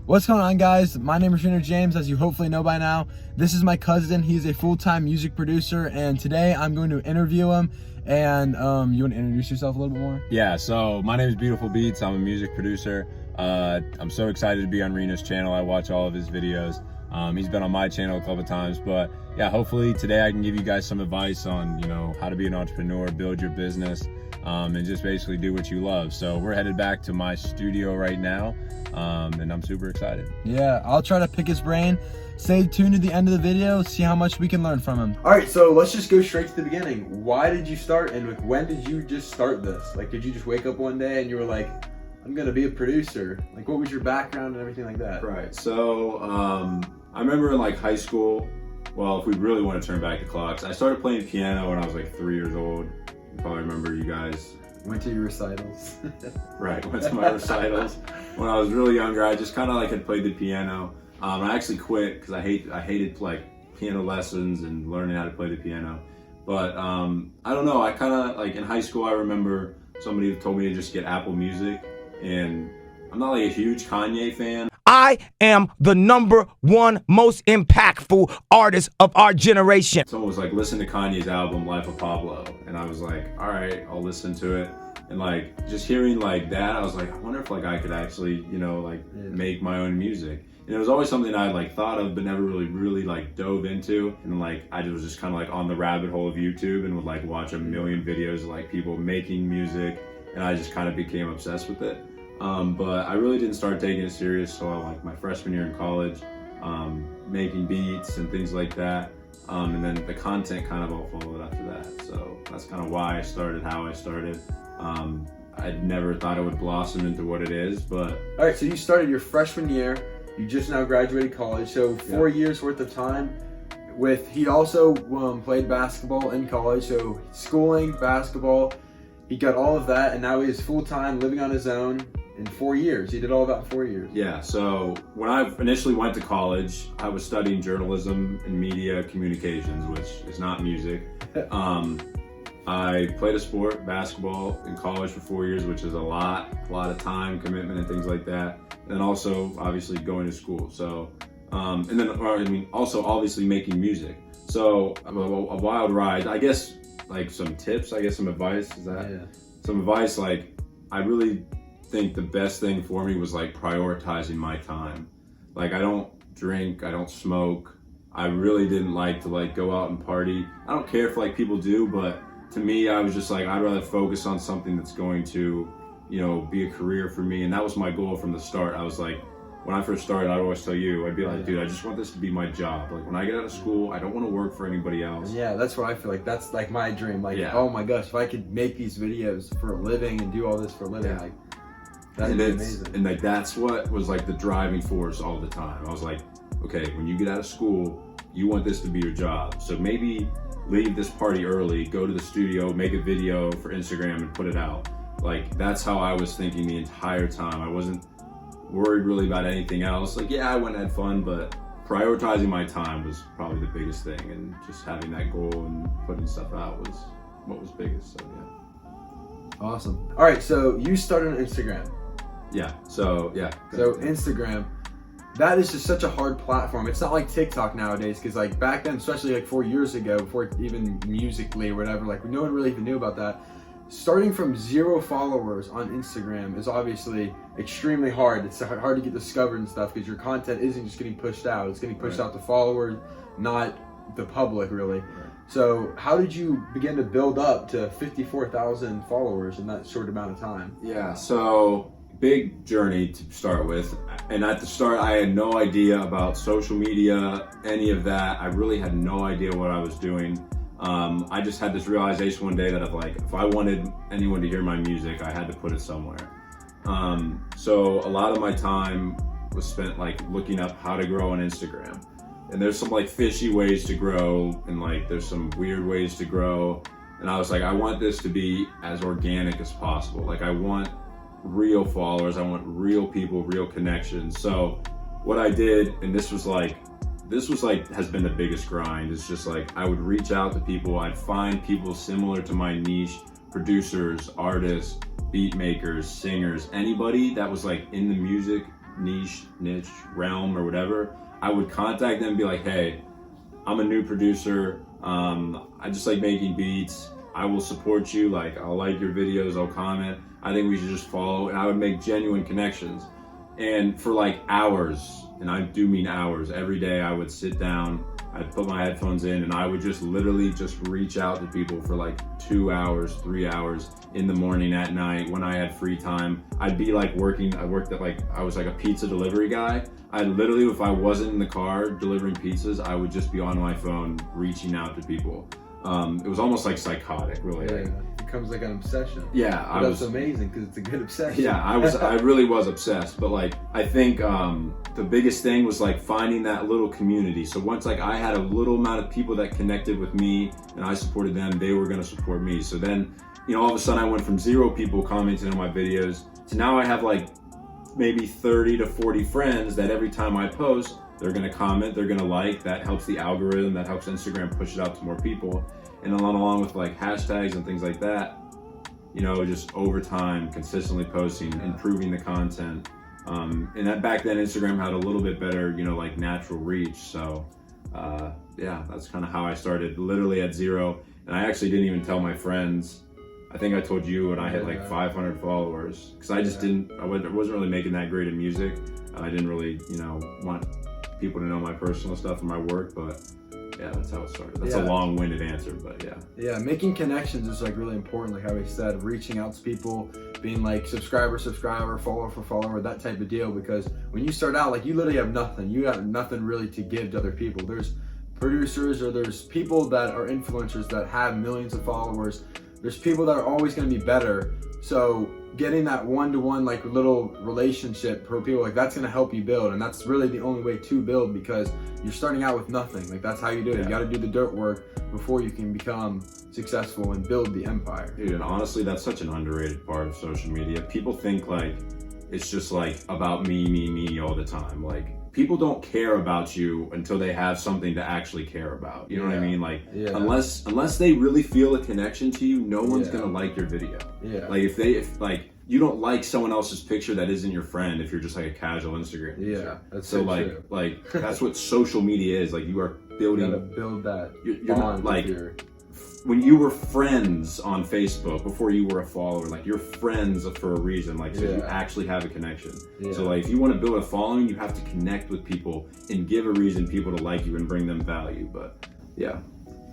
What's going on, guys? My name is Reno James, as you hopefully know by now. This is my cousin. He's a full-time music producer, and today I'm going to interview him. And you want to introduce yourself a little bit more? Yeah, so my name is BeautifulBeats. I'm a music producer. I'm so excited to be on Reno's channel. I watch all of his videos. He's been on my channel a couple of times, but yeah, hopefully today I can give you guys some advice on, how to be an entrepreneur, build your business, and just basically do what you love. So we're headed back to my studio right now, and I'm super excited. Yeah, I'll try to pick his brain. Stay tuned to the end of the video, see how much we can learn from him. All right, so let's just go straight to the beginning. Why did you start, and when did you just start this? Like, did you just wake up one day and you were like, I'm gonna be a producer? Like, what was your background and everything like that? Right, so I remember in like high school, well, if we really want to turn back the clocks, I started playing piano when I was like 3 years old. You probably remember, you guys. Went to your recitals. Right, went to my recitals. When I was really younger, I just kind of like had played the piano. I actually quit because I hated like piano lessons and learning how to play the piano. But I don't know, I kind of like in high school, I remember somebody told me to just get Apple Music, and I'm not like a huge Kanye fan. I am the #1 most impactful artist of our generation. Someone was like, listen to Kanye's album, Life of Pablo. And I was like, all right, I'll listen to it. And like, just hearing like that, I was like, I wonder if like I could actually, make my own music. And it was always something I like thought of, but never really like dove into. And like, I was just kind of like on the rabbit hole of YouTube and would like watch a million videos of like people making music. And I just kind of became obsessed with it. But I really didn't start taking it serious till like my freshman year in college, making beats and things like that. And then the content kind of all followed after that. So that's kind of why I started, how I started. I never thought it would blossom into what it is, but. All right, so you started your freshman year. You just now graduated college, so 4 years worth of time. He also played basketball in college, so schooling, basketball, he got all of that, and now he's full-time living on his own in 4 years. He did all of that in 4 years. Yeah, so when I initially went to college, I was studying journalism and media communications, which is not music. I played a sport, basketball, in college for 4 years, which is a lot of time, commitment, and things like that. And also, obviously, going to school. So, also obviously making music. So, a wild ride. I guess, like some tips, some advice, is that? Yeah. Some advice, like, I really think the best thing for me was like prioritizing my time. Like, I don't drink, I don't smoke. I really didn't like to like go out and party. I don't care if like people do, but to me, I was just like, I'd rather focus on something that's going to, be a career for me. And that was my goal from the start. I was like, when I first started, I'd always tell you, I'd be like, dude, I just want this to be my job. Like when I get out of school, I don't want to work for anybody else. Yeah, that's what I feel like. That's like my dream. Like, yeah. Oh my gosh, if I could make these videos for a living and do all this for a living, like, that'd be amazing. And like, that's what was like the driving force all the time. I was like, okay, when you get out of school, you want this to be your job. So maybe leave this party early, go to the studio, make a video for Instagram and put it out. Like, that's how I was thinking the entire time. I wasn't worried really about anything else. Like, yeah, I went and had fun, but prioritizing my time was probably the biggest thing. And just having that goal and putting stuff out was what was biggest, so yeah. Awesome. All right, so you started on Instagram. Yeah, so yeah. So Instagram, that is just such a hard platform. It's not like TikTok nowadays, because like back then, especially like 4 years ago, before even Musical.ly or whatever, like no one really even knew about that. Starting from 0 followers on Instagram is obviously extremely hard. It's hard to get discovered and stuff because your content isn't just getting pushed out. It's getting pushed out to followers, not the public really. Right. So how did you begin to build up to 54,000 followers in that short amount of time? Yeah, so big journey to start with. And at the start, I had no idea about social media, any of that. I really had no idea what I was doing. I just had this realization one day that if I wanted anyone to hear my music, I had to put it somewhere. So a lot of my time was spent like looking up how to grow on Instagram. And there's some like fishy ways to grow, and like there's some weird ways to grow. And I was like, I want this to be as organic as possible. Like, I want real followers, I want real people, real connections. So what I did, and this was like has been the biggest grind. It's just like, I would reach out to people, I'd find people similar to my niche, producers, artists, beat makers, singers, anybody that was like in the music niche realm or whatever, I would contact them and be like, hey, I'm a new producer. I just like making beats. I will support you. Like, I'll like your videos. I'll comment. I think we should just follow. And I would make genuine connections. And for like hours, and I do mean hours, every day I would sit down, I'd put my headphones in, and I would just literally just reach out to people for like 2 hours, 3 hours in the morning, at night, when I had free time. I'd be like I was like a pizza delivery guy. I literally, if I wasn't in the car delivering pizzas, I would just be on my phone reaching out to people. It was almost like psychotic, really. Yeah, it becomes like an obsession. Yeah, that's amazing because it's a good obsession. Yeah, I really was obsessed. But like, I think the biggest thing was like finding that little community. So once like I had a little amount of people that connected with me and I supported them, they were gonna support me. So then, you know, all of a sudden I went from 0 people commenting on my videos to now I have like maybe 30 to 40 friends that every time I post, they're gonna comment, they're gonna like. That helps the algorithm, that helps Instagram push it out to more people. And along with like hashtags and things like that, you know, just over time, consistently posting, improving the content. And that back then Instagram had a little bit better, you know, like natural reach. So yeah, that's kind of how I started, literally at 0. And I actually didn't even tell my friends. I think I told you when I had like 500 followers, because I just I wasn't really making that great of music. I didn't really, you know, want people to know my personal stuff and my work, but yeah, that's how it started. That's a long-winded answer, but yeah. Yeah, making connections is like really important, like how we said, reaching out to people, being like subscriber, follower for follower, that type of deal, because when you start out, like you literally have nothing. You got nothing really to give to other people. There's producers or there's people that are influencers that have millions of followers. There's people that are always going to be better. So getting that one-to-one like little relationship for people, like that's going to help you build. And that's really the only way to build, because you're starting out with nothing. Like that's how you do it. You got to do the dirt work before you can become successful and build the empire. Dude, and honestly, that's such an underrated part of social media. People think like it's just like about me all the time. Like, people don't care about you until they have something to actually care about. You know what I mean? Like, unless they really feel a connection to you, no one's gonna like your video. Yeah. Like if like you don't like someone else's picture that isn't your friend if you're just like a casual Instagram user. Yeah. That's so like that's what social media is. Like, you are building. You gotta build that. You're not like when you were friends on Facebook before you were a follower, like you're friends for a reason, like so you actually have a connection. So like if you want to build a following, you have to connect with people and give a reason people to like you and bring them value. But yeah.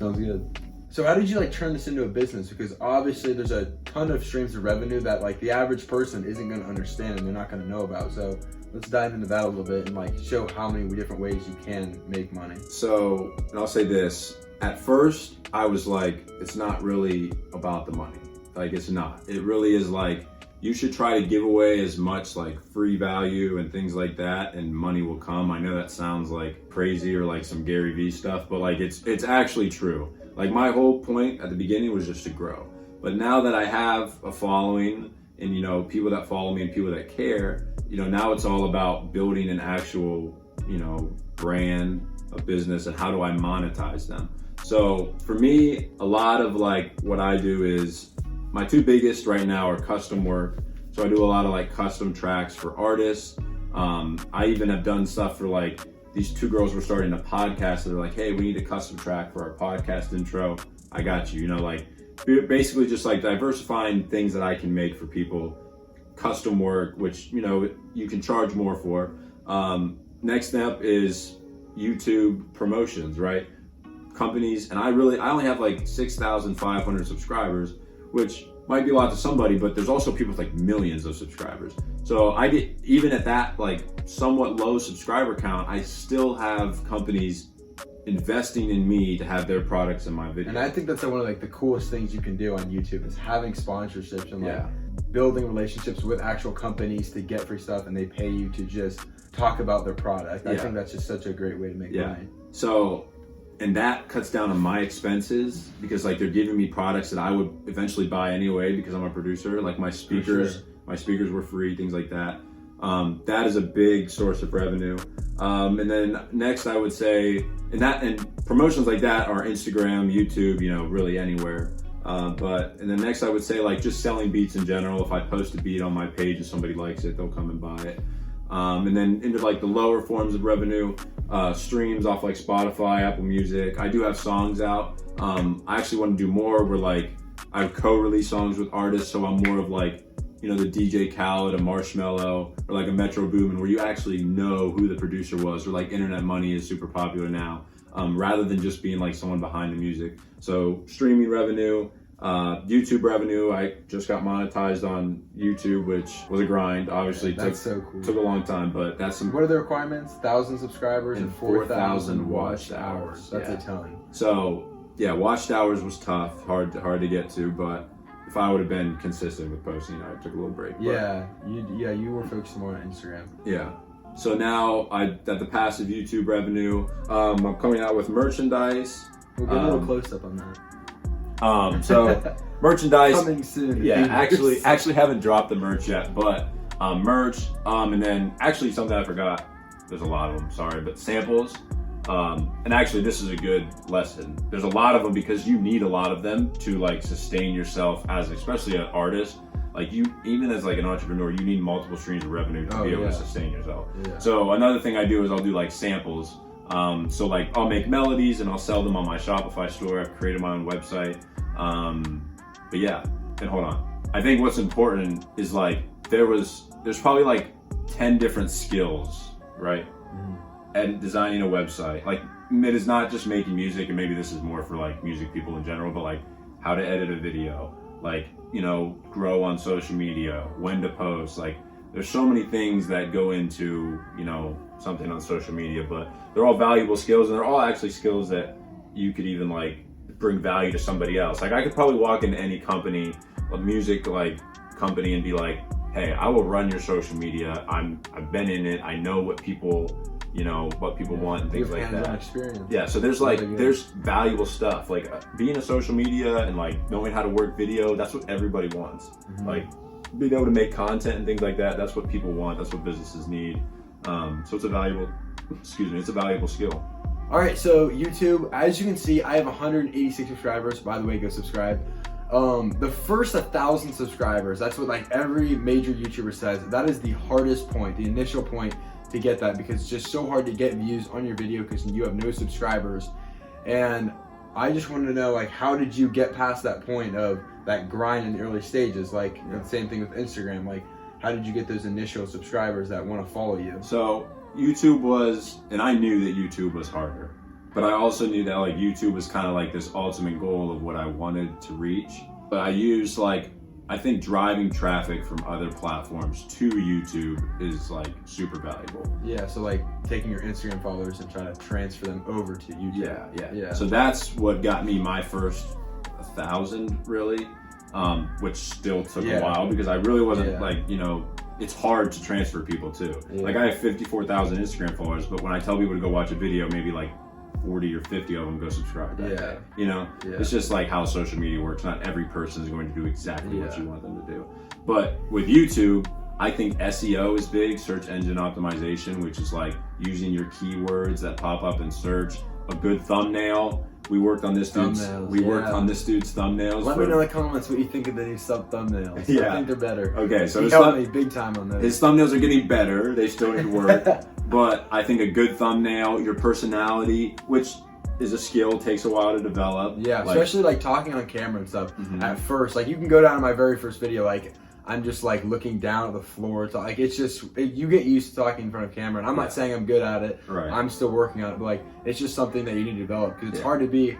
Sounds good. So how did you like turn this into a business? Because obviously there's a ton of streams of revenue that like the average person isn't going to understand and they're not going to know about. So let's dive into that a little bit and like show how many different ways you can make money. So, and I'll say this. At first, I was like, it's not really about the money. Like, it's not. It really is like, you should try to give away as much like free value and things like that, and money will come. I know that sounds like crazy or like some Gary Vee stuff, but like it's actually true. Like, my whole point at the beginning was just to grow. But now that I have a following and, you know, people that follow me and people that care, you know, now it's all about building an actual, you know, brand, a business, and how do I monetize them. So for me, a lot of like what I do is, my 2 biggest right now are custom work. So I do a lot of like custom tracks for artists. I even have done stuff for like, these 2 girls were starting a podcast. So they're like, hey, we need a custom track for our podcast intro. I got you, you know, like basically just like diversifying things that I can make for people. Custom work, which, you know, you can charge more for. Next step is YouTube promotions, right? Companies, and I only have like 6,500 subscribers, which might be a lot to somebody, but there's also people with like millions of subscribers. So I get, even at that like somewhat low subscriber count, I still have companies investing in me to have their products in my video. And I think that's one of like the coolest things you can do on YouTube is having sponsorships and like building relationships with actual companies to get free stuff, and they pay you to just talk about their product. I think that's just such a great way to make money. So, and that cuts down on my expenses, because like they're giving me products that I would eventually buy anyway because I'm a producer. Like my speakers were free, things like that. That is a big source of revenue. And then next I would say, and promotions like that are Instagram, YouTube, you know, really anywhere. And then next I would say like just selling beats in general. If I post a beat on my page and somebody likes it, they'll come and buy it. And then into like the lower forms of revenue, streams off like Spotify, Apple Music. I do have songs out. I actually want to do more where like I co-release songs with artists, so I'm more of like, you know, the DJ Khaled, a Marshmello, or like a Metro Boomin, where you actually know who the producer was, or like Internet Money is super popular now, rather than just being like someone behind the music. So streaming revenue, YouTube revenue. I just got monetized on YouTube, which was a grind. Obviously, That's so cool. took a long time, but that's some. What are the requirements? 1,000 subscribers and 4,000 watched watched hours. hours. That's a ton. So yeah, watched hours was tough, hard to get to, but if I would have been consistent with posting, I took a little break. But, You were focused more on Instagram. yeah. So now at the passive YouTube revenue, I'm coming out with merchandise. We'll get a little close up on that. So merchandise Coming soon. Yeah, actually haven't dropped the merch yet, but merch, and then actually something I forgot. There's a lot of them, sorry, but samples. And actually, this is a good lesson. There's a lot of them because you need a lot of them to like sustain yourself as, especially an artist. Like you, even as like an entrepreneur, you need multiple streams of revenue to be able to sustain yourself. Yeah. So another thing I do is I'll do like samples. So like I'll make melodies and I'll sell them on my Shopify store. I've created my own website. But yeah, and hold on. I think what's important is like there's probably like 10 different skills, right? And designing a website. Like it is not just making music, and maybe this is more for like music people in general, but like how to edit a video, like, you know, grow on social media, when to post. Like there's so many things that go into, you know, something on social media, but they're all valuable skills, and they're all actually skills that you could even like bring value to somebody else. Like I could probably walk into any company, a music like company, and be like, hey, I will run your social media. I've been in it. I know what people, you know, what people want and things like that. Experience. Yeah, so there's like there's valuable stuff. Like being a social media and like knowing how to work video, that's what everybody wants. Like being able to make content and things like that, that's what people want. That's what businesses need. So it's a valuable, it's a valuable skill. All right, so YouTube, as you can see, I have 186 subscribers. By the way, go subscribe. The first 1,000 subscribers, that's what like every major YouTuber says. That is the hardest point, the initial point to get that, because it's just so hard to get views on your video because you have no subscribers. And I just wanted to know, like, how did you get past that point of that grind in the early stages? Like the same thing with Instagram. Like, how did you get those initial subscribers that want to follow you? So YouTube was, and I knew that YouTube was harder, but I also knew that like YouTube was kind of like this ultimate goal of what I wanted to reach. But I used like, I think driving traffic from other platforms to YouTube is like super valuable. Yeah, so like taking your Instagram followers and trying to transfer them over to YouTube. Yeah. So that's what got me my first 1,000 really, which still took a while because I really wasn't like, you know, it's hard to transfer people too. Like I have 54,000 Instagram followers, but when I tell people to go watch a video, maybe like 40 or 50 of them go subscribe that day. You know, it's just like how social media works. Not every person is going to do exactly what you want them to do. But with YouTube, I think SEO is big, search engine optimization, which is like using your keywords that pop up in search. A good thumbnail. We worked on this dude's thumbnails. Let me know in the comments what you think of the new sub thumbnails. I think they're better. Okay, so he helped me big time on those. His thumbnails are getting better. They still need work. But I think a good thumbnail, your personality, which is a skill, takes a while to develop. Yeah, especially like talking on camera and stuff. At first, like you can go down to my very first video, like I'm just like looking down at the floor. To, like it's just, you get used to talking in front of camera, and I'm not saying I'm good at it. Right. I'm still working on it, but like it's just something that you need to develop because it's hard to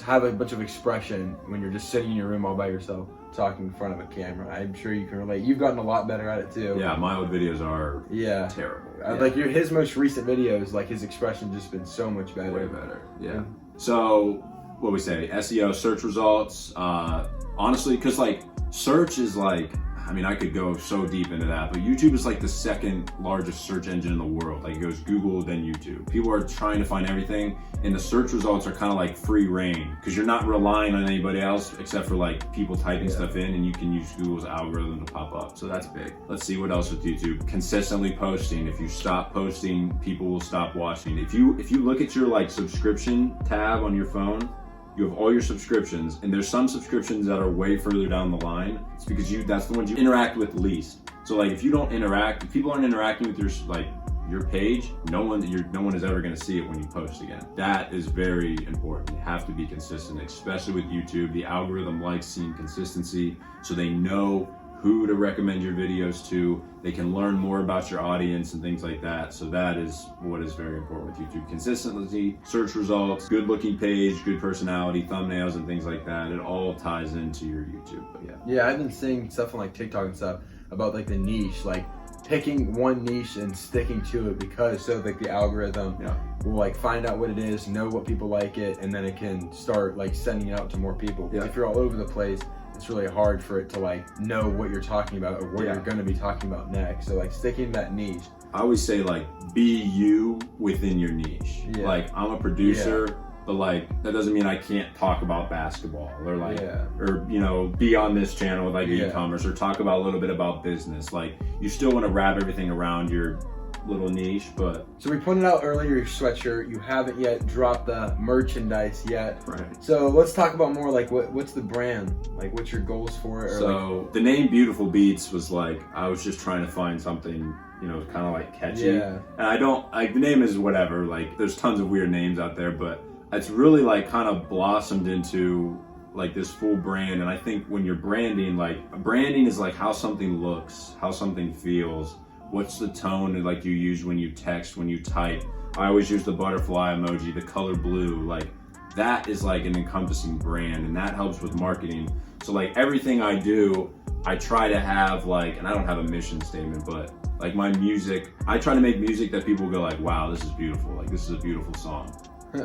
have a bunch of expression when you're just sitting in your room all by yourself talking in front of a camera. I'm sure you can relate. You've gotten a lot better at it too. Yeah, my old videos are terrible. Like his most recent videos, like his expression just been so much better. Way better. Yeah. So what we say, SEO, search results. Honestly, because like search is like, I mean, I could go so deep into that, but YouTube is like the second largest search engine in the world. Like it goes Google, then YouTube. People are trying to find everything, and the search results are kind of like free reign because you're not relying on anybody else except for like people typing stuff in, and you can use Google's algorithm to pop up. So that's big. Let's see what else with YouTube. Consistently posting. If you stop posting, people will stop watching. If you look at your like subscription tab on your phone, you have all your subscriptions, and there's some subscriptions that are way further down the line. It's because that's the ones you interact with least. So like if you don't interact, if people aren't interacting with your page, no one is ever going to see it when you post again. That is very important. You have to be consistent, especially with YouTube. The algorithm likes seeing consistency, so they know who to recommend your videos to. They can learn more about your audience and things like that. So that is what is very important with YouTube. Consistency, search results, good looking page, good personality, thumbnails and things like that. It all ties into your YouTube, but yeah. Yeah, I've been seeing stuff on like TikTok and stuff about like the niche, like picking one niche and sticking to it, because so like the algorithm will like find out what it is, know what people like it, and then it can start like sending it out to more people. Yeah. If you're all over the place, it's really hard for it to like know what you're talking about or what you're going to be talking about next. So like sticking to that niche. I always say like be you within your niche. Yeah. Like I'm a producer, but like that doesn't mean I can't talk about basketball or like or you know, be on this channel with like e-commerce or talk about a little bit about business. Like you still want to wrap everything around your little niche. But so we pointed out earlier your sweatshirt, you haven't yet dropped the merchandise yet. right. So let's talk about more like what's the brand? Like what's your goals for it? Or So like, the name Beautiful Beats was like, I was just trying to find something, you know, kind of like catchy. Yeah. And I don't, like the name is whatever, like there's tons of weird names out there, but it's really like kind of blossomed into like this full brand. And I think when you're branding, like branding is like how something looks, how something feels, what's the tone like you use when you text, when you type. I always use the butterfly emoji, the color blue, like that is like an encompassing brand, and that helps with marketing. So like everything I do, I try to have like, and I don't have a mission statement, but like my music, I try to make music that people go like, wow, this is beautiful. Like this is a beautiful song.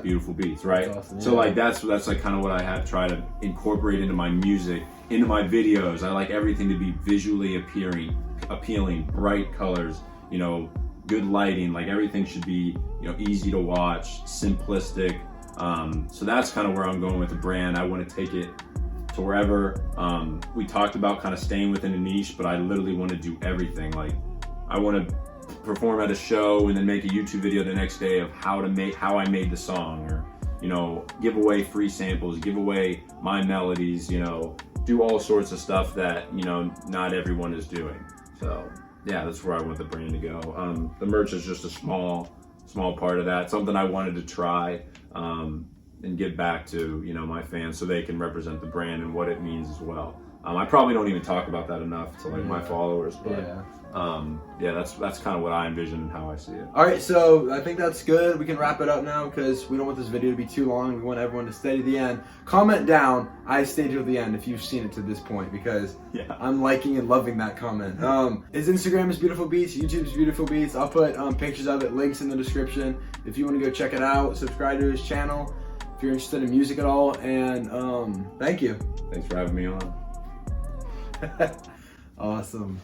Beautiful beats, right? That's awesome, So like that's like kind of what I have tried to incorporate into my music, into my videos. I like everything to be visually appealing, bright colors, you know, good lighting. Like everything should be, you know, easy to watch, simplistic. So that's kind of where I'm going with the brand. I want to take it to wherever. We talked about kind of staying within a niche, but I literally want to do everything. Like I want to perform at a show and then make a YouTube video the next day of how I made the song, or you know, give away free samples, give away my melodies, you know, do all sorts of stuff that, you know, not everyone is doing. So yeah, that's where I want the brand to go. The merch is just a small part of that, something I wanted to try and give back to, you know, my fans so they can represent the brand and what it means as well. I probably don't even talk about that enough to like my followers, but that's kind of what I envision and how I see it. all right, so I think that's good. We can wrap it up now because we don't want this video to be too long. We want everyone to stay to the end. Comment down, I stayed to the end if you've seen it to this point, because I'm liking and loving that comment. His Instagram is Beautiful Beats, YouTube's Beautiful Beats. I'll put pictures of it, links in the description. If you want to go check it out, subscribe to his channel if you're interested in music at all. And thank you. Thanks for having me on. Awesome.